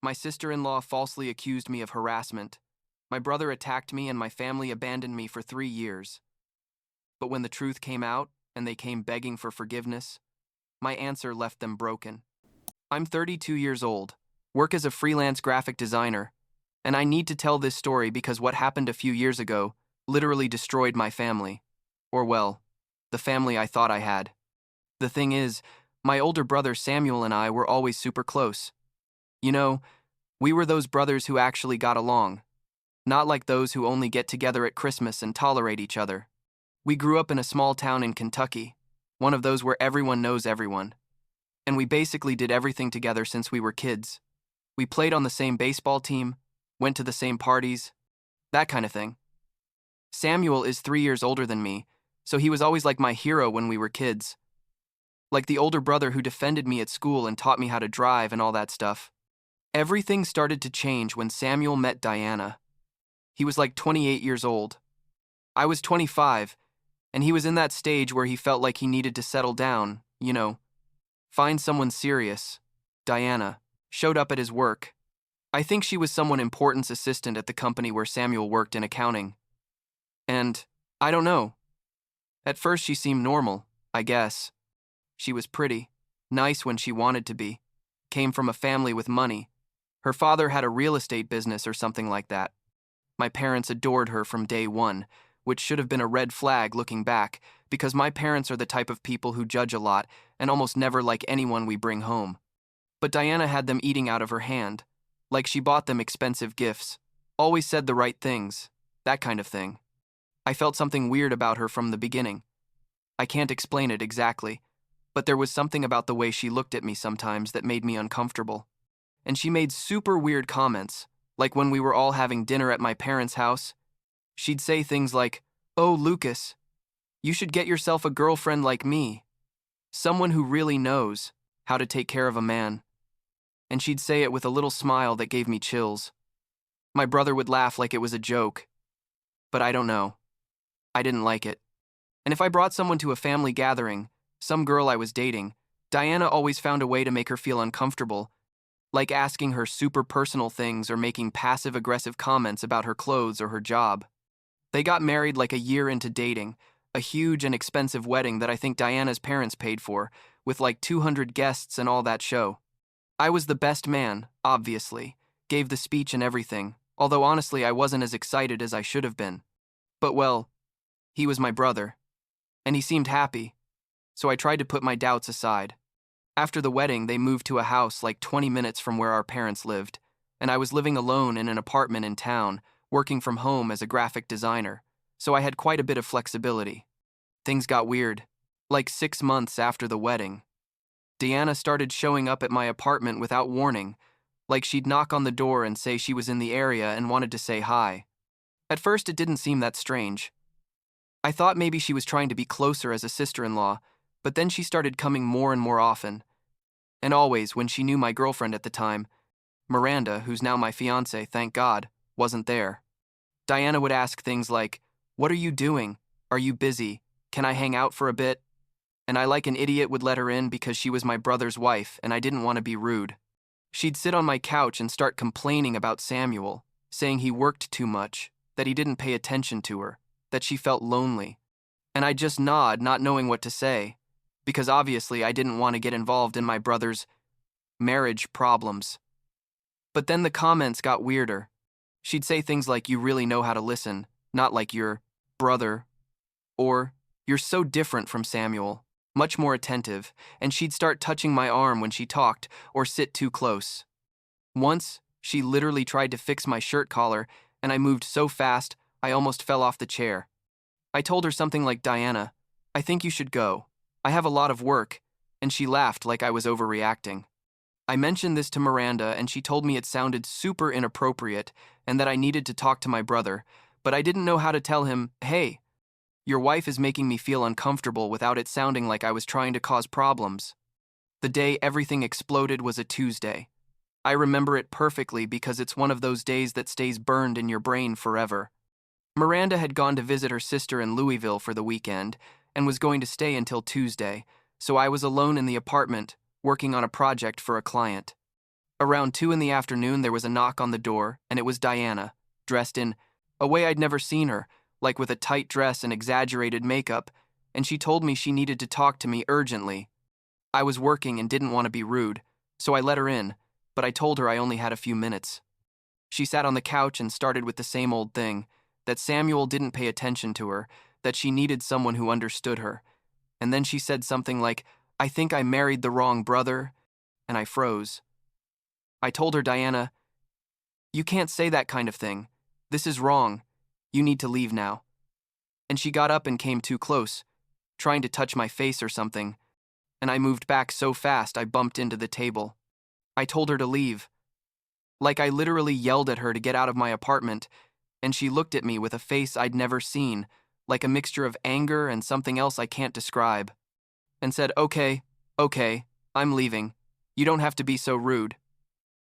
My sister-in-law falsely accused me of harassment. My brother attacked me and my family abandoned me for 3 years. But when the truth came out and they came begging for forgiveness, my answer left them broken. I'm 32 years old, work as a freelance graphic designer, and I need to tell this story because what happened a few years ago literally destroyed my family. Or well, the family I thought I had. The thing is, my older brother Samuel and I were always super close. You know, we were those brothers who actually got along, not like those who only get together at Christmas and tolerate each other. We grew up in a small town in Kentucky, one of those where everyone knows everyone. And we basically did everything together since we were kids. We played on the same baseball team, went to the same parties, that kind of thing. Samuel is 3 years older than me, so he was always like my hero when we were kids. Like the older brother who defended me at school and taught me how to drive and all that stuff. Everything started to change when Samuel met Diana. He was like 28 years old. I was 25, and he was in that stage where he felt like he needed to settle down, find someone serious. Diana showed up at his work. I think she was someone important's assistant at the company where Samuel worked in accounting. And, I don't know. At first she seemed normal, I guess. She was pretty, nice when she wanted to be, came from a family with money. Her father had a real estate business or something like that. My parents adored her from day one, which should have been a red flag looking back, because my parents are the type of people who judge a lot and almost never like anyone we bring home. But Diana had them eating out of her hand, like she bought them expensive gifts, always said the right things, that kind of thing. I felt something weird about her from the beginning. I can't explain it exactly, but there was something about the way she looked at me sometimes that made me uncomfortable. And she made super weird comments, like when we were all having dinner at my parents' house. She'd say things like, "Oh, Lucas, you should get yourself a girlfriend like me. Someone who really knows how to take care of a man." And she'd say it with a little smile that gave me chills. My brother would laugh like it was a joke. But I don't know. I didn't like it. And if I brought someone to a family gathering, some girl I was dating, Diana always found a way to make her feel uncomfortable, like asking her super personal things or making passive-aggressive comments about her clothes or her job. They got married like a year into dating, a huge and expensive wedding that I think Diana's parents paid for, with like 200 guests and all that show. I was the best man, obviously, gave the speech and everything, although honestly I wasn't as excited as I should have been. But well, he was my brother, and he seemed happy, so I tried to put my doubts aside. After the wedding, they moved to a house like 20 minutes from where our parents lived, and I was living alone in an apartment in town, working from home as a graphic designer, so I had quite a bit of flexibility. Things got weird. Like 6 months after the wedding, Diana started showing up at my apartment without warning, like she'd knock on the door and say she was in the area and wanted to say hi. At first, it didn't seem that strange. I thought maybe she was trying to be closer as a sister-in-law, but then she started coming more and more often. And always, when she knew my girlfriend at the time, Miranda, who's now my fiancée, thank God, wasn't there. Diana would ask things like, "What are you doing? Are you busy? Can I hang out for a bit?" And I, like an idiot, would let her in because she was my brother's wife and I didn't want to be rude. She'd sit on my couch and start complaining about Samuel, saying he worked too much, that he didn't pay attention to her, that she felt lonely. And I'd just nod, not knowing what to say, because obviously I didn't want to get involved in my brother's marriage problems. But then the comments got weirder. She'd say things like, "You really know how to listen, not like your brother," or "You're so different from Samuel, much more attentive," and she'd start touching my arm when she talked or sit too close. Once, she literally tried to fix my shirt collar, and I moved so fast I almost fell off the chair. I told her something like, "Diana, I think you should go. I have a lot of work," and she laughed like I was overreacting. I mentioned this to Miranda, and she told me it sounded super inappropriate and that I needed to talk to my brother, but I didn't know how to tell him, "Hey, your wife is making me feel uncomfortable," without it sounding like I was trying to cause problems. The day everything exploded was a Tuesday. I remember it perfectly because it's one of those days that stays burned in your brain forever. Miranda had gone to visit her sister in Louisville for the weekend and was going to stay until Tuesday, so I was alone in the apartment, working on a project for a client. Around 2 in the afternoon, there was a knock on the door, and it was Diana, dressed in a way I'd never seen her, like with a tight dress and exaggerated makeup, and she told me she needed to talk to me urgently. I was working and didn't want to be rude, so I let her in, but I told her I only had a few minutes. She sat on the couch and started with the same old thing, that Samuel didn't pay attention to her, that she needed someone who understood her. And then she said something like, "I think I married the wrong brother," and I froze. I told her, "Diana, you can't say that kind of thing. This is wrong. You need to leave now." And she got up and came too close, trying to touch my face or something, and I moved back so fast I bumped into the table. I told her to leave. Like I literally yelled at her to get out of my apartment, and she looked at me with a face I'd never seen, like a mixture of anger and something else I can't describe, and said, okay, I'm leaving. You don't have to be so rude."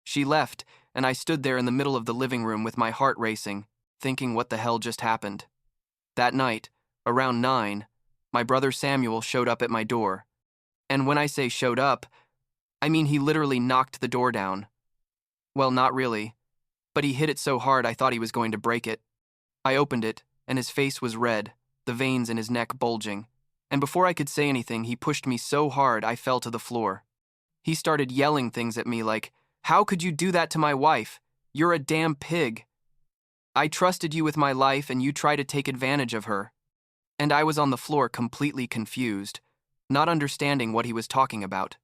She left, and I stood there in the middle of the living room with my heart racing, thinking what the hell just happened. That night, around 9, my brother Samuel showed up at my door. And when I say showed up, I mean he literally knocked the door down. Well, not really, but he hit it so hard I thought he was going to break it. I opened it, and his face was red, the veins in his neck bulging. And before I could say anything, he pushed me so hard I fell to the floor. He started yelling things at me like, "How could you do that to my wife? You're a damn pig. I trusted you with my life and you try to take advantage of her." And I was on the floor completely confused, not understanding what he was talking about.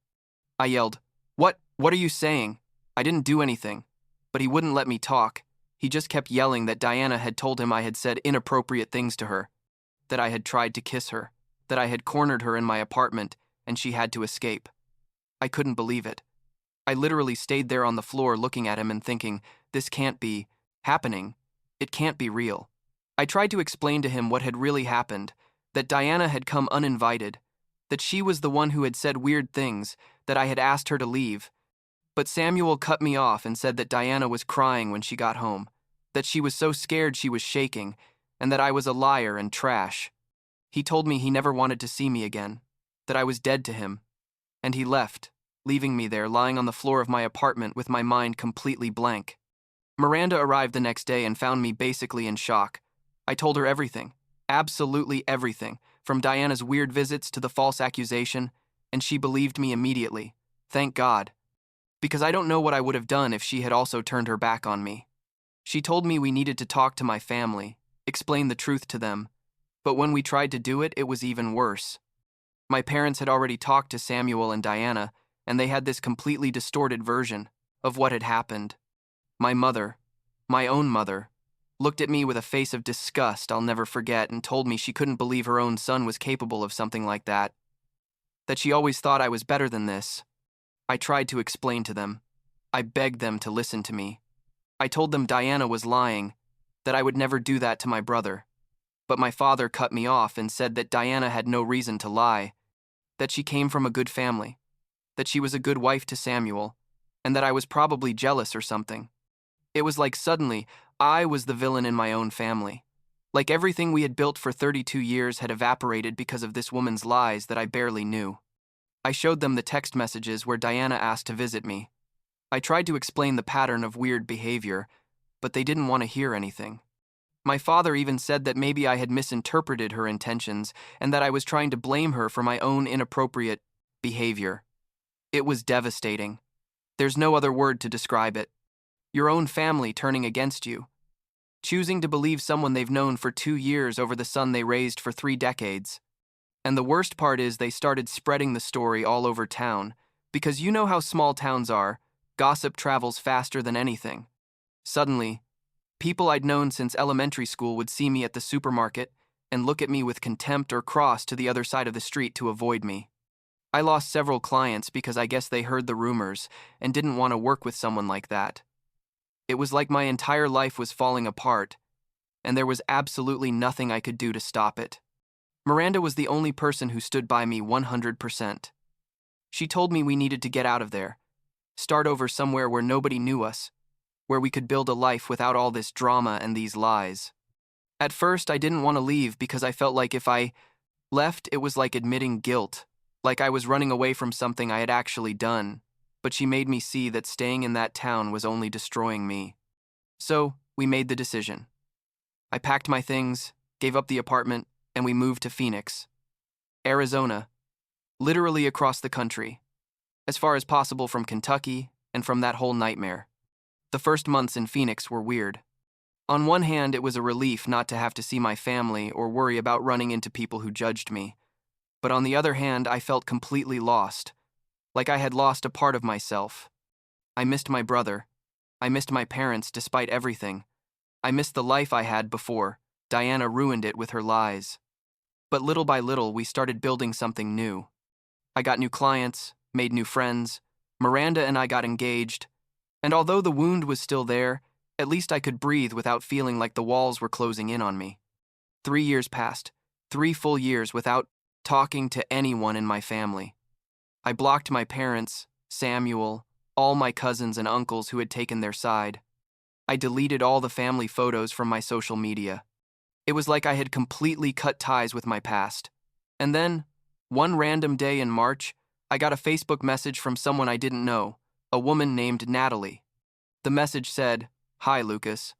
I yelled, What are you saying? I didn't do anything." But he wouldn't let me talk. He just kept yelling that Diana had told him I had said inappropriate things to her, that I had tried to kiss her, that I had cornered her in my apartment, and she had to escape. I couldn't believe it. I literally stayed there on the floor looking at him and thinking, this can't be happening. It can't be real. I tried to explain to him what had really happened, that Diana had come uninvited, that she was the one who had said weird things, that I had asked her to leave. But Samuel cut me off and said that Diana was crying when she got home, that she was so scared she was shaking, and that I was a liar and trash. He told me he never wanted to see me again, that I was dead to him, and he left, leaving me there lying on the floor of my apartment with my mind completely blank. Miranda arrived the next day and found me basically in shock. I told her everything, absolutely everything, from Diana's weird visits to the false accusation, and she believed me immediately. Thank God. Because I don't know what I would have done if she had also turned her back on me. She told me we needed to talk to my family, explain the truth to them, but when we tried to do it, it was even worse. My parents had already talked to Samuel and Diana, and they had this completely distorted version of what had happened. My mother, my own mother, looked at me with a face of disgust I'll never forget and told me she couldn't believe her own son was capable of something like that, that she always thought I was better than this. I tried to explain to them. I begged them to listen to me. I told them Diana was lying, that I would never do that to my brother. But my father cut me off and said that Diana had no reason to lie, that she came from a good family, that she was a good wife to Samuel, and that I was probably jealous or something. It was like suddenly I was the villain in my own family. Like everything we had built for 32 years had evaporated because of this woman's lies that I barely knew. I showed them the text messages where Diana asked to visit me. I tried to explain the pattern of weird behavior, but they didn't want to hear anything. My father even said that maybe I had misinterpreted her intentions and that I was trying to blame her for my own inappropriate behavior. It was devastating. There's no other word to describe it. Your own family turning against you. Choosing to believe someone they've known for 2 years over the son they raised for 3 decades. And the worst part is they started spreading the story all over town, because you know how small towns are, gossip travels faster than anything. Suddenly, people I'd known since elementary school would see me at the supermarket and look at me with contempt or cross to the other side of the street to avoid me. I lost several clients because I guess they heard the rumors and didn't want to work with someone like that. It was like my entire life was falling apart, and there was absolutely nothing I could do to stop it. Miranda was the only person who stood by me 100%. She told me we needed to get out of there, start over somewhere where nobody knew us, where we could build a life without all this drama and these lies. At first, I didn't want to leave because I felt like if I left, it was like admitting guilt, like I was running away from something I had actually done. but she made me see that staying in that town was only destroying me. So, we made the decision. I packed my things, gave up the apartment, and we moved to Phoenix, Arizona, literally across the country, as far as possible from Kentucky and from that whole nightmare. The first months in Phoenix were weird. On one hand, it was a relief not to have to see my family or worry about running into people who judged me. But on the other hand, I felt completely lost, like I had lost a part of myself. I missed my brother. I missed my parents despite everything. I missed the life I had before. Diana ruined it with her lies. But little by little, we started building something new. I got new clients, made new friends. Miranda and I got engaged. And although the wound was still there, at least I could breathe without feeling like the walls were closing in on me. 3 years passed, 3 full years without talking to anyone in my family. I blocked my parents, Samuel, all my cousins and uncles who had taken their side. I deleted all the family photos from my social media. It was like I had completely cut ties with my past. And then, one random day in March, I got a Facebook message from someone I didn't know, a woman named Natalie. The message said, "Hi, Lucas.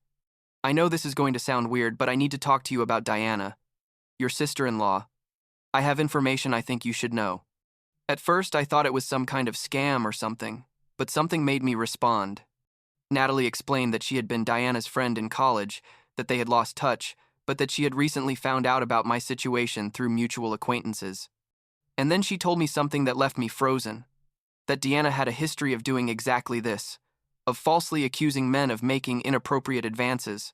I know this is going to sound weird, but I need to talk to you about Diana, your sister-in-law. I have information I think you should know." At first, I thought it was some kind of scam or something, but something made me respond. Natalie explained that she had been Diana's friend in college, that they had lost touch, but that she had recently found out about my situation through mutual acquaintances. And then she told me something that left me frozen, that Diana had a history of doing exactly this, of falsely accusing men of making inappropriate advances.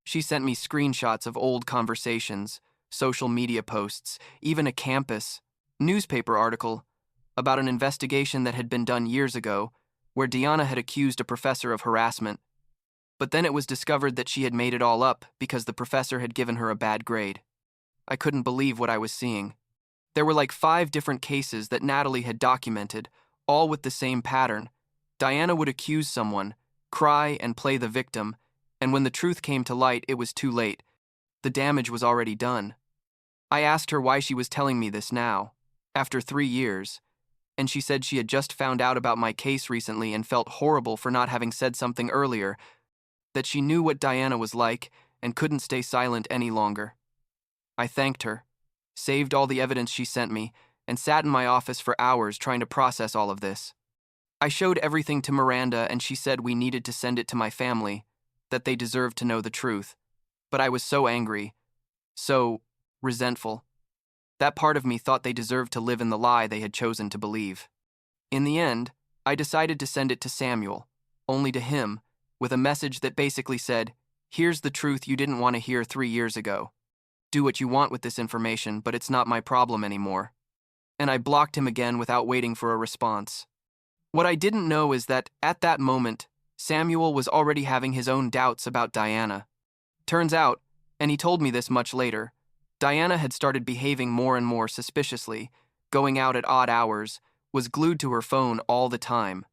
She sent me screenshots of old conversations, social media posts, even a campus newspaper article about an investigation that had been done years ago where Diana had accused a professor of harassment. But then it was discovered that she had made it all up because the professor had given her a bad grade. I couldn't believe what I was seeing. There were like 5 different cases that Natalie had documented, all with the same pattern. Diana would accuse someone, cry and play the victim, and when the truth came to light, it was too late. The damage was already done. I asked her why she was telling me this now, after 3 years, and she said she had just found out about my case recently and felt horrible for not having said something earlier, that she knew what Diana was like and couldn't stay silent any longer. I thanked her, saved all the evidence she sent me, and sat in my office for hours trying to process all of this. I showed everything to Miranda and she said we needed to send it to my family, that they deserved to know the truth. But I was so angry, so resentful. That part of me thought they deserved to live in the lie they had chosen to believe. In the end, I decided to send it to Samuel, only to him, with a message that basically said, "Here's the truth you didn't want to hear 3 years ago. Do what you want with this information, but it's not my problem anymore." And I blocked him again without waiting for a response. What I didn't know is that, at that moment, Samuel was already having his own doubts about Diana. Turns out, and he told me this much later, Diana had started behaving more and more suspiciously, going out at odd hours, was glued to her phone all the time.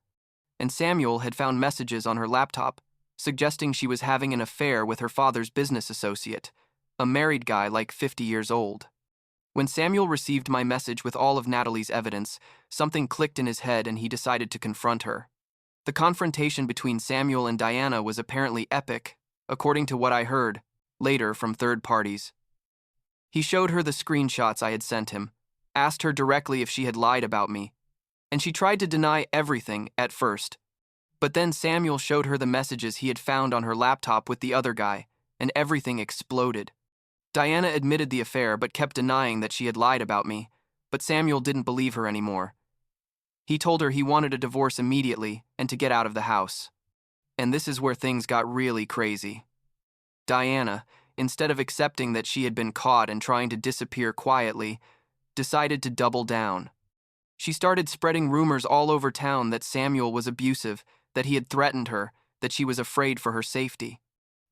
And Samuel had found messages on her laptop suggesting she was having an affair with her father's business associate, a married guy like 50 years old. When Samuel received my message with all of Natalie's evidence, something clicked in his head and he decided to confront her. The confrontation between Samuel and Diana was apparently epic, according to what I heard, later from third parties. He showed her the screenshots I had sent him, asked her directly if she had lied about me, and she tried to deny everything at first. But then Samuel showed her the messages he had found on her laptop with the other guy, and everything exploded. Diana admitted the affair but kept denying that she had lied about me, but Samuel didn't believe her anymore. He told her he wanted a divorce immediately and to get out of the house. And this is where things got really crazy. Diana, instead of accepting that she had been caught and trying to disappear quietly, decided to double down. She started spreading rumors all over town that Samuel was abusive, that he had threatened her, that she was afraid for her safety.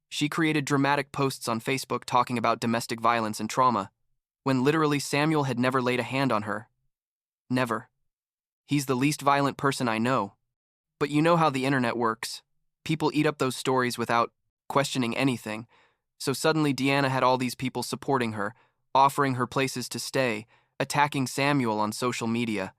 She created dramatic posts on Facebook talking about domestic violence and trauma, when literally Samuel had never laid a hand on her. Never. He's the least violent person I know. But you know how the internet works. People eat up those stories without questioning anything. So suddenly Diana had all these people supporting her, offering her places to stay, attacking Samuel on social media.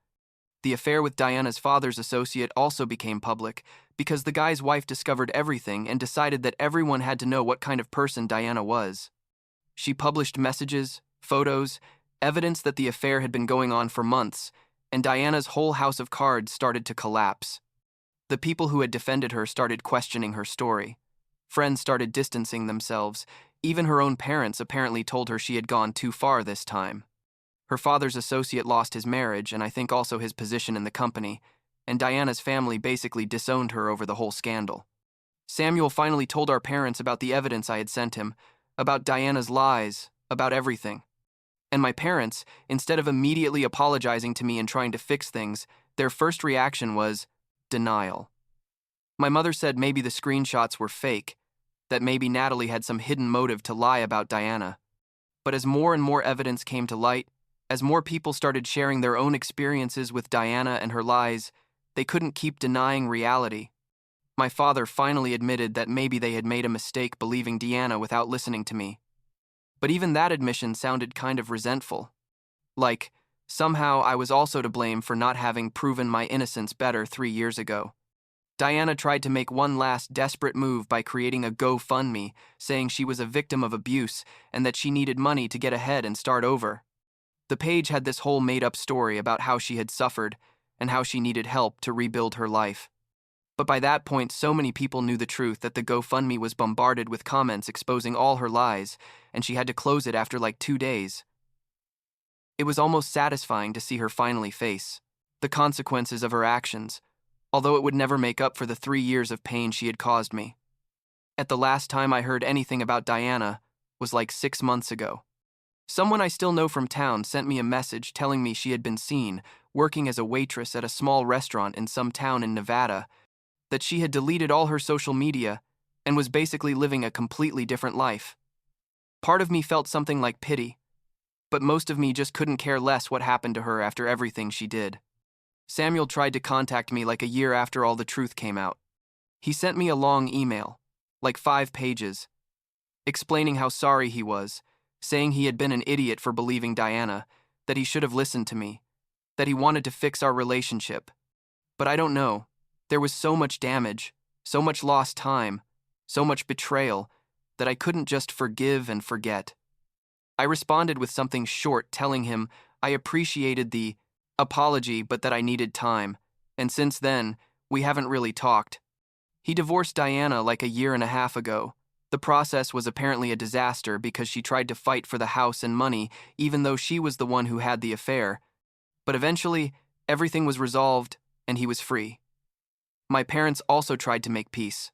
The affair with Diana's father's associate also became public because the guy's wife discovered everything and decided that everyone had to know what kind of person Diana was. She published messages, photos, evidence that the affair had been going on for months, and Diana's whole house of cards started to collapse. The people who had defended her started questioning her story. Friends started distancing themselves. Even her own parents apparently told her she had gone too far this time. Her father's associate lost his marriage and I think also his position in the company, and Diana's family basically disowned her over the whole scandal. Samuel finally told our parents about the evidence I had sent him, about Diana's lies, about everything. And my parents, instead of immediately apologizing to me and trying to fix things, their first reaction was denial. My mother said maybe the screenshots were fake, that maybe Natalie had some hidden motive to lie about Diana. But as more and more evidence came to light, as more people started sharing their own experiences with Diana and her lies, they couldn't keep denying reality. My father finally admitted that maybe they had made a mistake believing Diana without listening to me. But even that admission sounded kind of resentful. Like, somehow I was also to blame for not having proven my innocence better 3 years ago. Diana tried to make one last desperate move by creating a GoFundMe, saying she was a victim of abuse and that she needed money to get ahead and start over. The page had this whole made-up story about how she had suffered and how she needed help to rebuild her life. But by that point, so many people knew the truth that the GoFundMe was bombarded with comments exposing all her lies, and she had to close it after like 2 days. It was almost satisfying to see her finally face the consequences of her actions, although it would never make up for the 3 years of pain she had caused me. At the last time I heard anything about Diana was like 6 months ago. Someone I still know from town sent me a message telling me she had been seen working as a waitress at a small restaurant in some town in Nevada, that she had deleted all her social media and was basically living a completely different life. Part of me felt something like pity, but most of me just couldn't care less what happened to her after everything she did. Samuel tried to contact me like a year after all the truth came out. He sent me a long email, like 5 pages, explaining how sorry he was, saying he had been an idiot for believing Diana, that he should have listened to me, that he wanted to fix our relationship. But I don't know. There was so much damage, so much lost time, so much betrayal, that I couldn't just forgive and forget. I responded with something short, telling him I appreciated the apology but that I needed time, and since then, we haven't really talked. He divorced Diana like a year and a half ago. The process was apparently a disaster because she tried to fight for the house and money even though she was the one who had the affair. But eventually, everything was resolved and he was free. My parents also tried to make peace.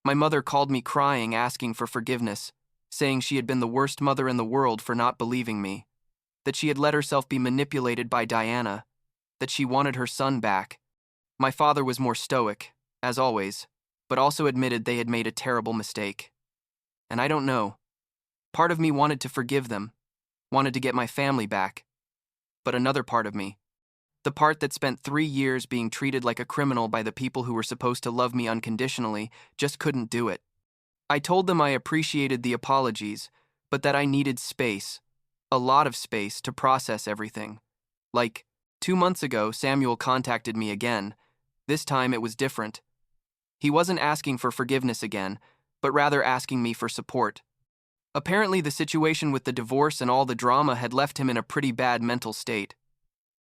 My mother called me crying, asking for forgiveness, saying she had been the worst mother in the world for not believing me, that she had let herself be manipulated by Diana, that she wanted her son back. My father was more stoic, as always, but also admitted they had made a terrible mistake. And I don't know. Part of me wanted to forgive them, wanted to get my family back. But another part of me, the part that spent 3 years being treated like a criminal by the people who were supposed to love me unconditionally, just couldn't do it. I told them I appreciated the apologies, but that I needed space, a lot of space to process everything. Like, 2 months ago, Samuel contacted me again. This time it was different. He wasn't asking for forgiveness again, but rather asking me for support. Apparently, the situation with the divorce and all the drama had left him in a pretty bad mental state.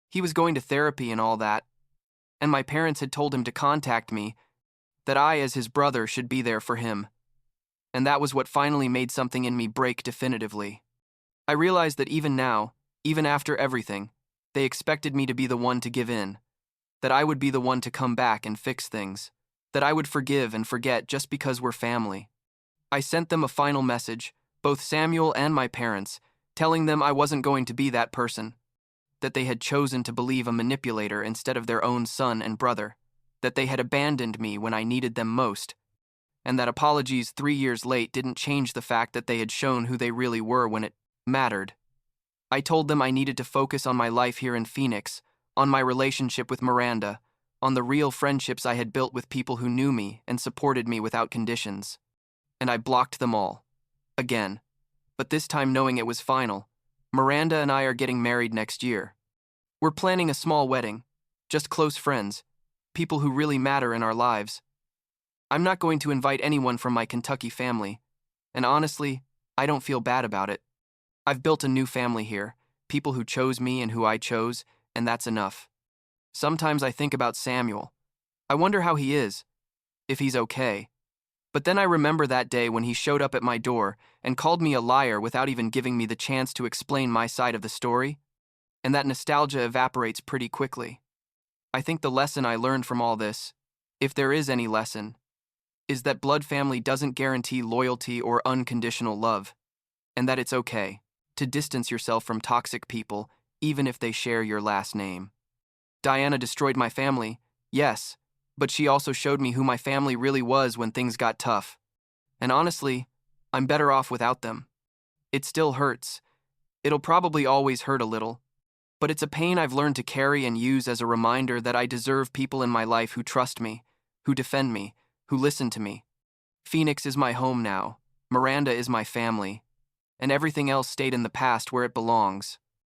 He was going to therapy and all that, and my parents had told him to contact me, that I, as his brother, should be there for him. And that was what finally made something in me break definitively. I realized that even now, even after everything, they expected me to be the one to give in, that I would be the one to come back and fix things, that I would forgive and forget just because we're family. I sent them a final message, both Samuel and my parents, telling them I wasn't going to be that person, that they had chosen to believe a manipulator instead of their own son and brother, that they had abandoned me when I needed them most, and that apologies 3 years late didn't change the fact that they had shown who they really were when it mattered. I told them I needed to focus on my life here in Phoenix, on my relationship with Miranda, on the real friendships I had built with people who knew me and supported me without conditions. And I blocked them all. Again. But this time knowing it was final. Miranda and I are getting married next year. We're planning a small wedding. just close friends, people who really matter in our lives. I'm not going to invite anyone from my Kentucky family, and honestly, I don't feel bad about it. I've built a new family here, people who chose me and who I chose, and that's enough. Sometimes I think about Samuel. I wonder how he is, if he's okay. But then I remember that day when he showed up at my door and called me a liar without even giving me the chance to explain my side of the story, and that nostalgia evaporates pretty quickly. I think the lesson I learned from all this, if there is any lesson, is that blood family doesn't guarantee loyalty or unconditional love, and that it's okay to distance yourself from toxic people even if they share your last name. Diana destroyed my family, yes, but she also showed me who my family really was when things got tough. And honestly, I'm better off without them. It still hurts. It'll probably always hurt a little, but it's a pain I've learned to carry and use as a reminder that I deserve people in my life who trust me, who defend me, who listen to me. Phoenix is my home now, Miranda is my family, and everything else stayed in the past where it belongs.